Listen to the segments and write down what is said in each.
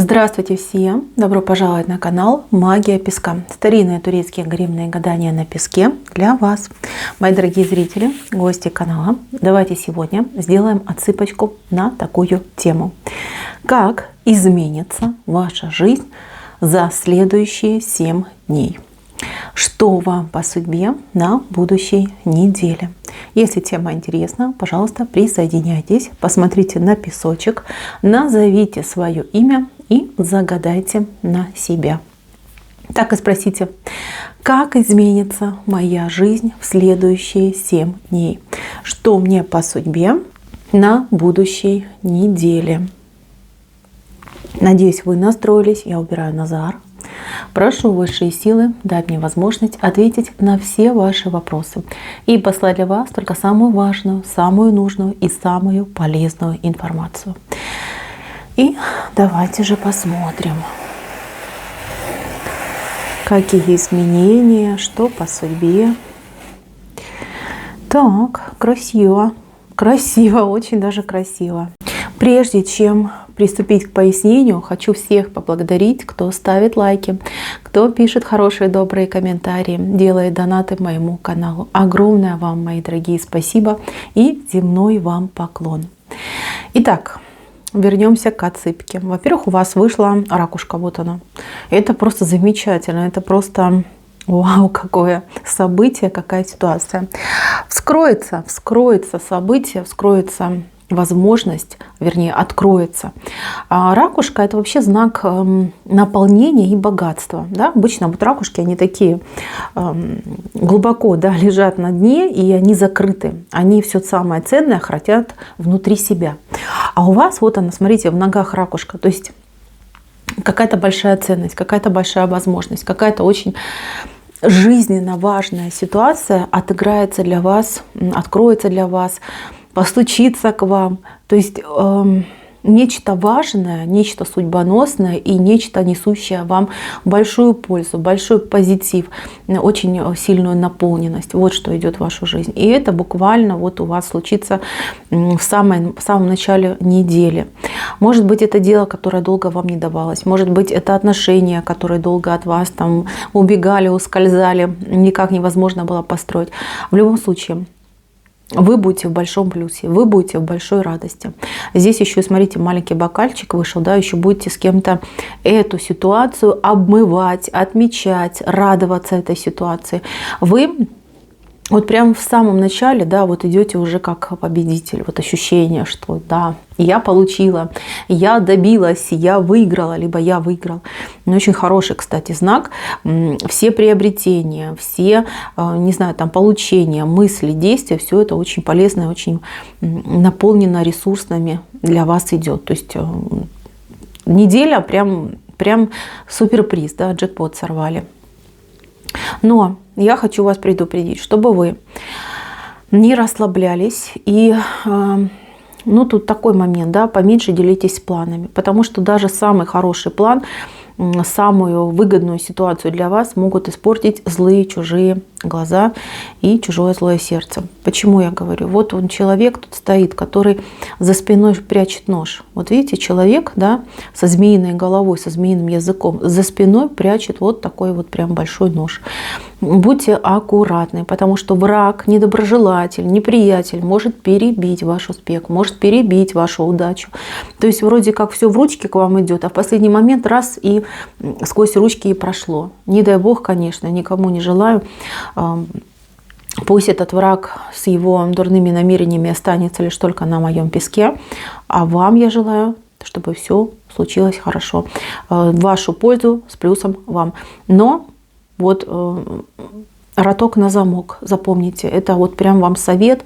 Здравствуйте всем! Добро пожаловать на канал Магия Песка. Старинные турецкие гримные гадания на песке для вас. Мои дорогие зрители, гости канала, давайте сегодня сделаем отсыпочку на такую тему. Как изменится ваша жизнь за следующие 7 дней? Что вам по судьбе на будущей неделе? Если тема интересна, пожалуйста, присоединяйтесь, посмотрите на песочек, назовите свое имя и загадайте на себя. Так и спросите, как изменится моя жизнь в следующие 7 дней? Что мне по судьбе на будущей неделе? Надеюсь, вы настроились. Я убираю Назар. Прошу высшие силы дать мне возможность ответить на все ваши вопросы и послать для вас только самую важную, самую нужную и самую полезную информацию. И давайте же посмотрим, какие изменения, что по судьбе. Так, красиво, красиво, очень даже красиво. Прежде чем приступить к пояснению, хочу всех поблагодарить, кто ставит лайки, кто пишет хорошие, добрые комментарии, делает донаты моему каналу. Огромное вам, мои дорогие, спасибо и земной вам поклон. Итак, вернемся к отсыпке. Во-первых, у вас вышла ракушка, вот она. Это просто замечательно, это просто вау, какое событие, какая ситуация. Вскроется событие, вскроется возможность, вернее, откроется. А ракушка — это вообще знак наполнения и богатства. Да? Обычно вот ракушки, они такие глубоко, да, лежат на дне, и они закрыты. Они все самое ценное хранят внутри себя. А у вас, вот она, смотрите, в ногах ракушка. То есть какая-то большая ценность, какая-то большая возможность, какая-то очень жизненно важная ситуация отыграется для вас, откроется для вас, постучится к вам. То есть нечто важное, нечто судьбоносное и нечто несущее вам большую пользу, большой позитив, очень сильную наполненность. Вот что идет в вашу жизнь. И это буквально вот у вас случится в самом начале недели. Может быть, это дело, которое долго вам не давалось. Может быть, это отношения, которые долго от вас там убегали, ускользали, никак невозможно было построить. В любом случае, вы будете в большом плюсе, вы будете в большой радости. Здесь еще, смотрите, маленький бокальчик вышел, да, еще будете с кем-то эту ситуацию обмывать, отмечать, радоваться этой ситуации. Вы вот прямо в самом начале, да, вот идете уже как победитель. Вот ощущение, что да, я получила, я добилась, я выиграла, либо я выиграл. Очень хороший, кстати, знак. Все приобретения, все, не знаю, там получения, мысли, действия, все это очень полезно, очень наполнено ресурсами для вас идет. То есть неделя прям суперприз, да, джекпот сорвали. Но я хочу вас предупредить, чтобы вы не расслаблялись. И ну, тут такой момент, да, поменьше делитесь планами. Потому что даже самый хороший план, самую выгодную ситуацию для вас могут испортить злые чужие глаза и чужое злое сердце. Почему я говорю? Вот он человек тут стоит, который за спиной прячет нож. Вот видите, человек, да, со змеиной головой, со змеиным языком, за спиной прячет вот такой вот прям большой нож. Будьте аккуратны, потому что враг, недоброжелатель, неприятель может перебить ваш успех, может перебить вашу удачу. То есть вроде как все в ручке к вам идет, а в последний момент раз и сквозь ручки и прошло. Не дай бог, конечно, никому не желаю. Пусть этот враг с его дурными намерениями останется лишь только на моем песке, а вам я желаю, чтобы все случилось хорошо, в вашу пользу, с плюсом вам. Но вот роток на замок, запомните, это вот прям вам совет.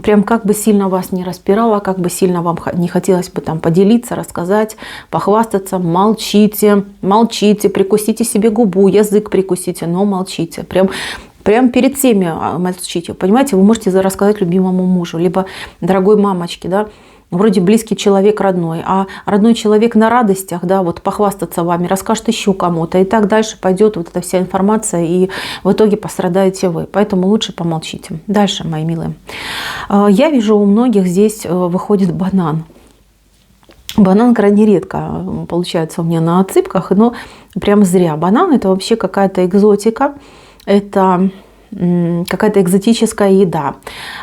Прям как бы сильно вас не распирало, как бы сильно вам не хотелось бы там поделиться, рассказать, похвастаться, молчите, молчите, прикусите себе губу, язык прикусите, но молчите. Прям перед всеми молчите. Понимаете, вы можете рассказать любимому мужу, либо дорогой мамочке, да, вроде близкий человек родной, а родной человек на радостях, да, вот похвастаться вами, расскажет еще кому-то, и так дальше пойдет вот эта вся информация, и в итоге пострадаете вы. Поэтому лучше помолчите. Дальше, мои милые. Я вижу, у многих здесь выходит банан. Банан крайне редко получается у меня на отсыпках, но прям зря. Банан — это вообще какая-то экзотика, это какая-то экзотическая еда,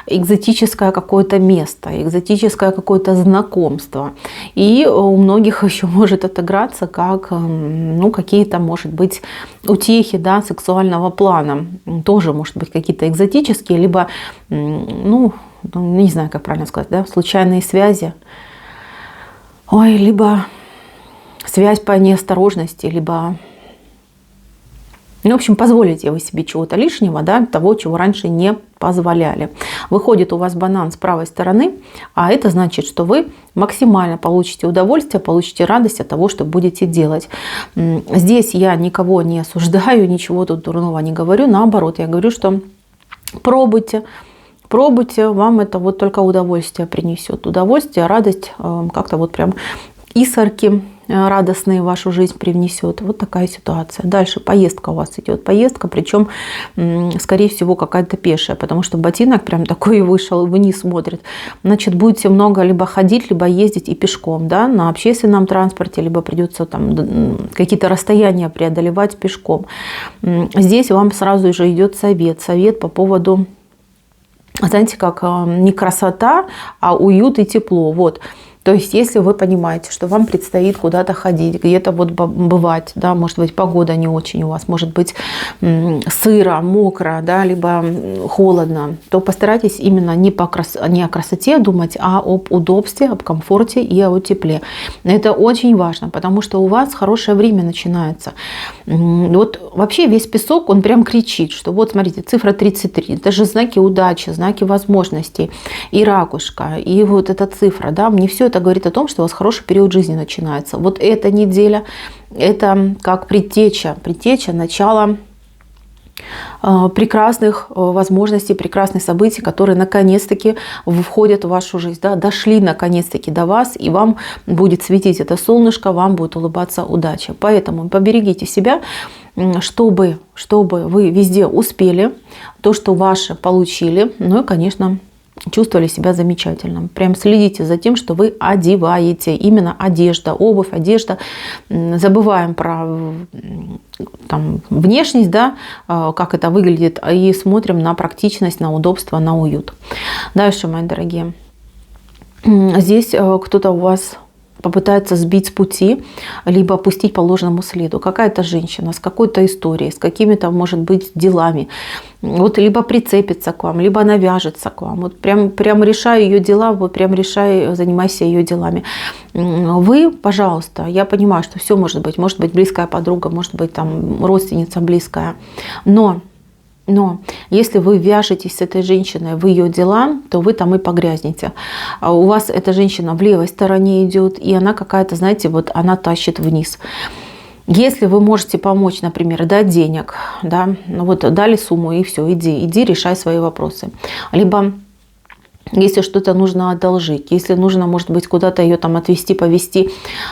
экзотическое какое-то место, экзотическое какое-то знакомство. И у многих еще может отыграться как, ну, какие-то, может быть, утехи, да, сексуального плана. Тоже, может быть, какие-то экзотические, либо, ну, не знаю, как правильно сказать, да, случайные связи. Ой, либо связь по неосторожности, либо, ну, в общем, позволите вы себе чего-то лишнего, да, того, чего раньше не позволяли. Выходит у вас банан с правой стороны, а это значит, что вы максимально получите удовольствие, получите радость от того, что будете делать. Здесь я никого не осуждаю, ничего тут дурного не говорю. Наоборот, я говорю, что пробуйте. Пробуйте, вам это вот только удовольствие принесет. Удовольствие, радость, как-то вот прям искорки радостные в вашу жизнь привнесет. Вот такая ситуация. Дальше поездка у вас идет. Поездка, причем, скорее всего, какая-то пешая, потому что ботинок прям такой вышел, вниз смотрит. Значит, будете много либо ходить, либо ездить и пешком, да, на общественном транспорте, либо придется там какие-то расстояния преодолевать пешком. Здесь вам сразу же идет совет. Совет по поводу, знаете, как не красота, а уют и тепло. Вот. То есть, если вы понимаете, что вам предстоит куда-то ходить, где-то вот бывать, да, может быть, погода не очень у вас, может быть, сыро, мокро, да, либо холодно, то постарайтесь именно не о красоте думать, а об удобстве, об комфорте и о тепле. Это очень важно, потому что у вас хорошее время начинается. Вот вообще весь песок, он прям кричит, что вот смотрите, цифра 33, это же знаки удачи, знаки возможностей, и ракушка, и вот эта цифра, да, мне все это говорит о том, что у вас хороший период жизни начинается. Вот эта неделя, это как предтеча, начало прекрасных возможностей, прекрасных событий, которые наконец-таки входят в вашу жизнь, да, дошли наконец-таки до вас, и вам будет светить это солнышко, вам будет улыбаться удача. Поэтому поберегите себя, чтобы вы везде успели, то, что ваше, получили, ну и, конечно, чувствовали себя замечательно. Прям следите за тем, что вы одеваете. Именно одежда, обувь, одежда. Забываем про там, внешность, да, как это выглядит, и смотрим на практичность, на удобство, на уют. Дальше, мои дорогие. Здесь кто-то у вас попытается сбить с пути, либо опустить по ложному следу. Какая-то женщина с какой-то историей, с какими-то, может быть, делами. Вот либо прицепится к вам, либо навяжется к вам. Вот прям решай ее дела, вот прям решай, занимайся ее делами. Вы, пожалуйста, я понимаю, что все может быть близкая подруга, может быть там родственница близкая, но если вы вяжетесь с этой женщиной в ее дела, то вы там и погрязнете. А у вас эта женщина в левой стороне идет, и она какая-то, знаете, вот она тащит вниз. Если вы можете помочь, например, дать денег, да, вот дали сумму и все, иди решай свои вопросы. Либо если что-то нужно одолжить, если нужно, может быть, куда-то ее там отвезти, повезти,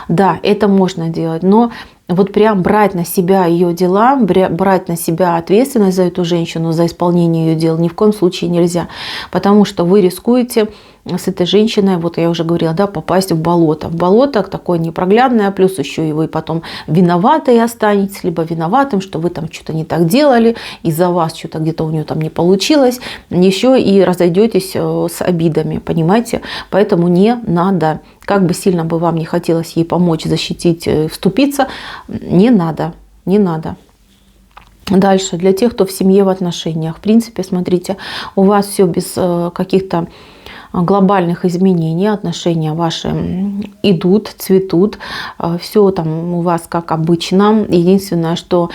да, это можно делать, но вот прям брать на себя ее дела, брать на себя ответственность за эту женщину, за исполнение ее дел ни в коем случае нельзя, потому что вы рискуете с этой женщиной, вот я уже говорила, да, попасть в болото. В болото такое непроглядное, плюс еще и вы потом виноватые останетесь, либо виноватым, что вы там что-то не так делали, из-за вас что-то где-то у нее там не получилось, еще и разойдетесь с обидами, понимаете? Поэтому не надо. Как бы сильно бы вам не хотелось ей помочь, защитить, вступиться, не надо. Дальше, для тех, кто в семье, в отношениях. В принципе, смотрите, у вас все без каких-то глобальных изменений, отношения ваши идут, цветут, все там у вас как обычно. Единственное, что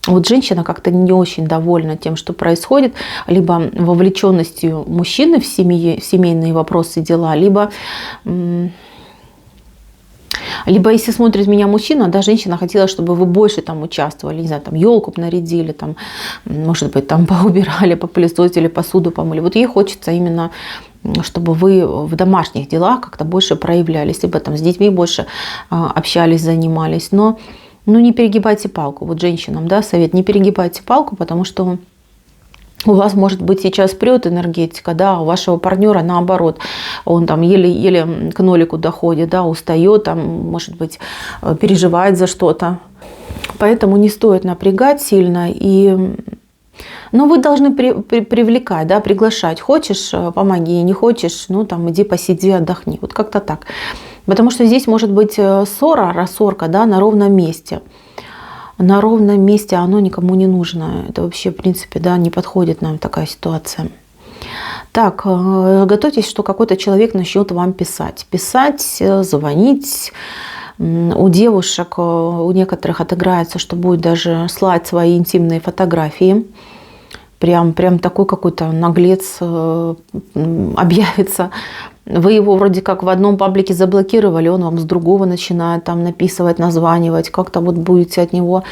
вот женщина как-то не очень довольна тем, что происходит, либо вовлеченностью мужчины в семейные вопросы, дела, либо если смотрит меня мужчина, да, женщина хотела, чтобы вы больше там участвовали, не знаю, там елку нарядили, там, может быть, там поубирали, попылесосили, посуду помыли. Вот ей хочется именно, чтобы вы в домашних делах как-то больше проявлялись, либо там с детьми больше общались, занимались. Но не перегибайте палку. Вот женщинам, да, совет, не перегибайте палку, потому что У вас может быть сейчас прет энергетика, да, у вашего партнера наоборот, он там еле-еле к нолику доходит, да, устает, там, может быть, переживает за что-то. Поэтому не стоит напрягать сильно. Но вы должны привлекать, да, приглашать. Хочешь, помоги, не хочешь, ну там иди посиди, отдохни. Вот как-то так. Потому что здесь может быть ссора, рассорка, да, на ровном месте. На ровном месте оно никому не нужно. Это вообще, в принципе, да, не подходит нам такая ситуация. Так, готовьтесь, что какой-то человек начнет вам писать. Писать, звонить. У девушек, у некоторых отыграется, что будет даже слать свои интимные фотографии. Прям такой какой-то наглец объявится. Вы его вроде как в одном паблике заблокировали, он вам с другого начинает там написывать, названивать. Как-то вот будете от него,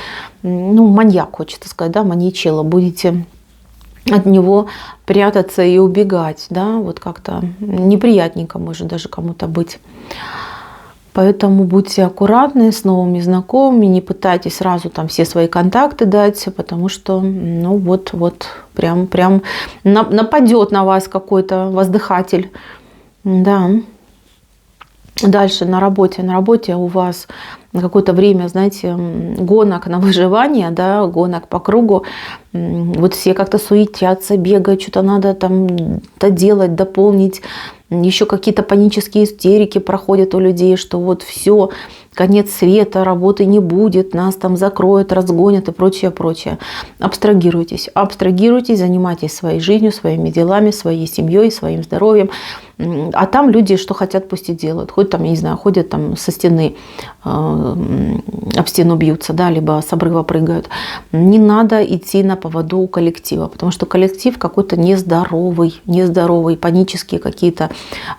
ну, маньяк, хочется сказать, да, маньячелло. Будете от него прятаться и убегать, да, вот как-то неприятненько может даже кому-то быть. Поэтому будьте аккуратны с новыми знакомыми, не пытайтесь сразу там все свои контакты дать, потому что, ну вот прям нападет на вас какой-то воздыхатель. Да. Дальше на работе у вас на какое-то время, знаете, гонок на выживание, да, гонок по кругу. Вот все как-то суетятся, бегают, что-то надо там доделать, дополнить. Еще какие-то панические истерики проходят у людей, что вот все, конец света, работы не будет, нас там закроют, разгонят и прочее, прочее. Абстрагируйтесь, занимайтесь своей жизнью, своими делами, своей семьей, своим здоровьем. А там люди, что хотят, пусть и делают. Хоть там, я не знаю, ходят там со стены, об стену бьются, да, либо с обрыва прыгают. Не надо идти на поводу у коллектива, потому что коллектив какой-то нездоровый, панические какие-то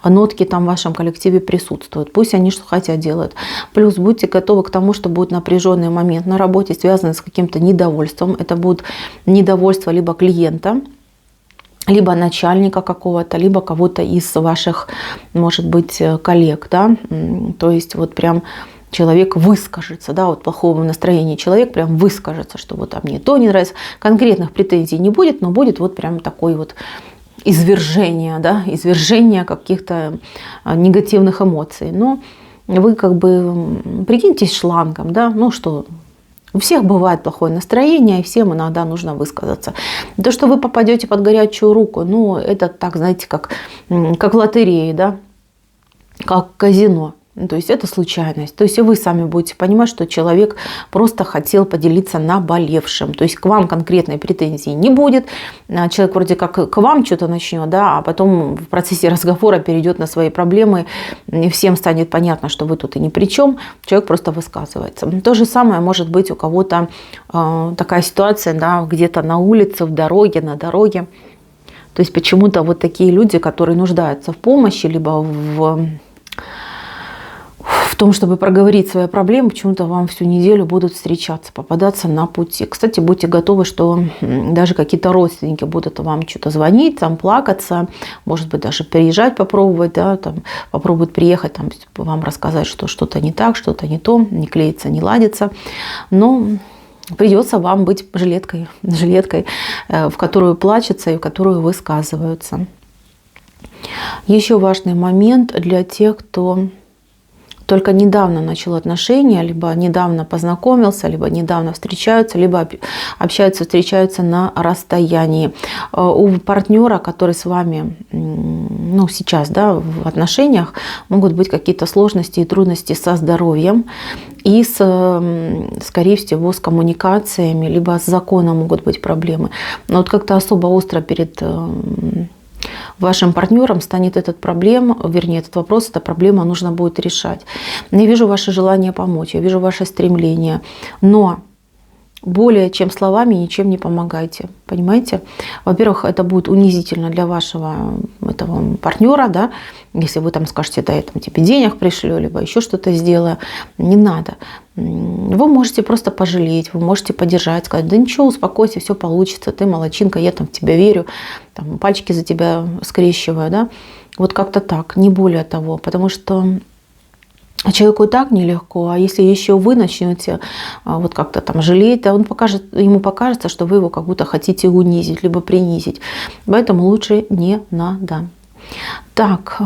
нотки там в вашем коллективе присутствуют. Пусть они что хотят делают. Плюс будьте готовы к тому, что будет напряженный момент на работе, связанный с каким-то недовольством. Это будет недовольство либо клиента, либо начальника какого-то, либо кого-то из ваших, может быть, коллег, да, то есть вот прям человек выскажется, да, вот плохого настроения человек прям выскажется, что вот там мне то не нравится. Конкретных претензий не будет, но будет вот прям такой вот извержение, да, извержение каких-то негативных эмоций. Но вы как бы прикиньтесь шлангом, да, ну что, у всех бывает плохое настроение, и всем иногда нужно высказаться. То, что вы попадете под горячую руку, ну, это так, знаете, как в лотерее, да, как казино. То есть это случайность. То есть и вы сами будете понимать, что человек просто хотел поделиться наболевшим. То есть к вам конкретной претензии не будет. Человек вроде как к вам что-то начнет, да, а потом в процессе разговора перейдет на свои проблемы, и всем станет понятно, что вы тут и ни при чем. Человек просто высказывается. То же самое может быть у кого-то такая ситуация, да, где-то на улице, на дороге. То есть почему-то вот такие люди, которые нуждаются в помощи, либо в том, чтобы проговорить свои проблемы, почему-то вам всю неделю будут встречаться, попадаться на пути. Кстати, будьте готовы, что даже какие-то родственники будут вам что-то звонить, там плакаться, может быть, даже приезжать попробовать, да, там, попробуют приехать, там, вам рассказать, что что-то не так, что-то не то, не клеится, не ладится. Но придется вам быть жилеткой, в которую плачется и в которую высказываются. Еще важный момент для тех, кто только недавно начал отношения, либо недавно познакомился, либо недавно встречаются, либо встречаются на расстоянии. У партнера, который с вами, ну, сейчас, да, в отношениях, могут быть какие-то сложности и трудности со здоровьем и, скорее всего, с коммуникациями, либо с законом могут быть проблемы. Но вот как-то особо остро перед вашим партнером станет этот вопрос, эта проблема нужно будет решать. Я вижу ваше желание помочь, я вижу ваше стремление, но более чем словами ничем не помогайте, понимаете? Во-первых, это будет унизительно для вашего этого партнера, да, если вы там скажете, да, я там тебе денег пришлю, либо еще что-то сделаю, не надо. Вы можете просто пожалеть, вы можете поддержать, сказать, да ничего, успокойся, все получится, ты молодчинка, я там в тебя верю, там, пальчики за тебя скрещиваю, да, вот как-то так, не более того, потому что А человеку и так нелегко, а если еще вы начнете вот как-то там жалеть, то ему покажется, что вы его как будто хотите унизить, либо принизить. Поэтому лучше не надо. Так,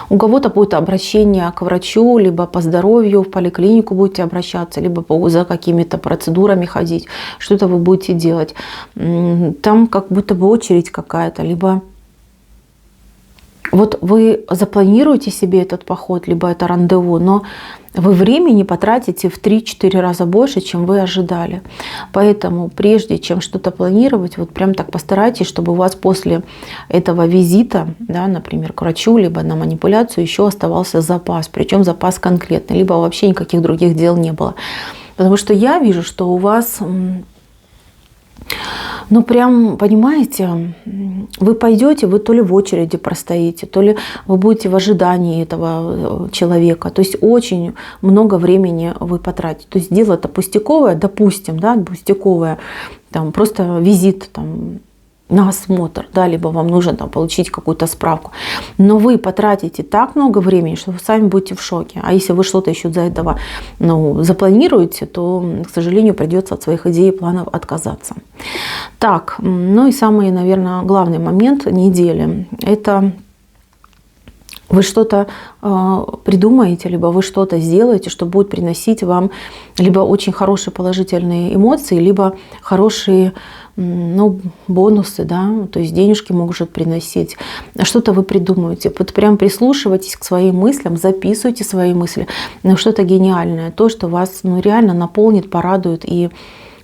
у кого-то будет обращение к врачу, либо по здоровью, в поликлинику будете обращаться, либо за какими-то процедурами ходить. Что-то вы будете делать. Там как будто бы очередь какая-то, либо вот вы запланируете себе этот поход, либо это рандеву, но вы времени потратите в 3-4 раза больше, чем вы ожидали. Поэтому прежде чем что-то планировать, вот прям так постарайтесь, чтобы у вас после этого визита, да, например, к врачу, либо на манипуляцию еще оставался запас. Причем запас конкретный, либо вообще никаких других дел не было. Потому что я вижу, что у вас... Ну, прям, понимаете, вы пойдете, вы то ли в очереди простоите, то ли вы будете в ожидании этого человека. То есть очень много времени вы потратите. То есть дело-то пустяковое, допустим, да, пустяковое, там, просто визит там, на осмотр, да, либо вам нужно там получить какую-то справку. Но вы потратите так много времени, что вы сами будете в шоке. А если вы что-то еще за этого запланируете, то, к сожалению, придется от своих идей и планов отказаться. Так, ну и самый, наверное, главный момент недели – это вы что-то придумаете, либо вы что-то сделаете, что будет приносить вам либо очень хорошие положительные эмоции, либо хорошие бонусы, да, то есть денежки может приносить. Что-то вы придумаете. Вот прям прислушивайтесь к своим мыслям, записывайте свои мысли. Что-то гениальное, то, что вас реально наполнит, порадует и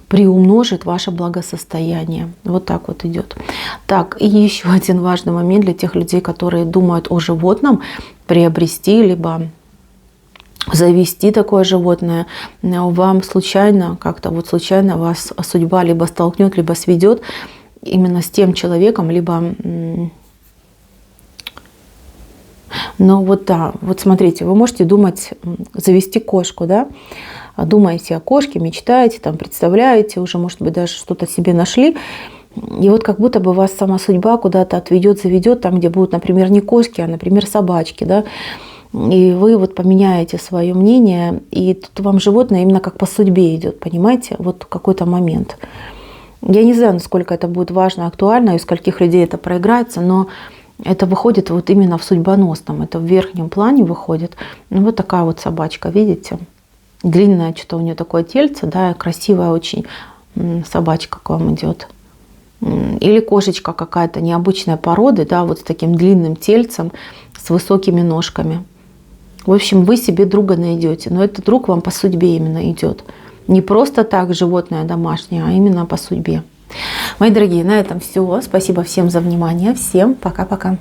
приумножит ваше благосостояние. Вот так вот идет. Так, и еще один важный момент для тех людей, которые думают о животном, приобрести, либо завести такое животное. Вам случайно, как-то вот случайно вас судьба либо столкнет, либо сведет именно с тем человеком, либо... Но вот да, вот смотрите, вы можете думать, завести кошку, да, думаете о кошке, мечтаете, там, представляете, уже, может быть, даже что-то себе нашли, и вот как будто бы вас сама судьба куда-то отведет, заведет, там, где будут, например, не кошки, а, например, собачки, да, и вы вот поменяете свое мнение, и тут вам животное именно как по судьбе идет, понимаете, вот какой-то момент. Я не знаю, насколько это будет важно, актуально, и у скольких людей это проиграется, но это выходит вот именно в судьбоносном, это в верхнем плане выходит. Ну, вот такая вот собачка, видите? Длинное что-то у нее такое тельце, да, красивая очень собачка к вам идет. Или кошечка какая-то необычной породы, да, вот с таким длинным тельцем, с высокими ножками. В общем, вы себе друга найдете, но этот друг вам по судьбе именно идет. Не просто так животное домашнее, а именно по судьбе. Мои дорогие, на этом все. Спасибо всем за внимание. Всем пока-пока.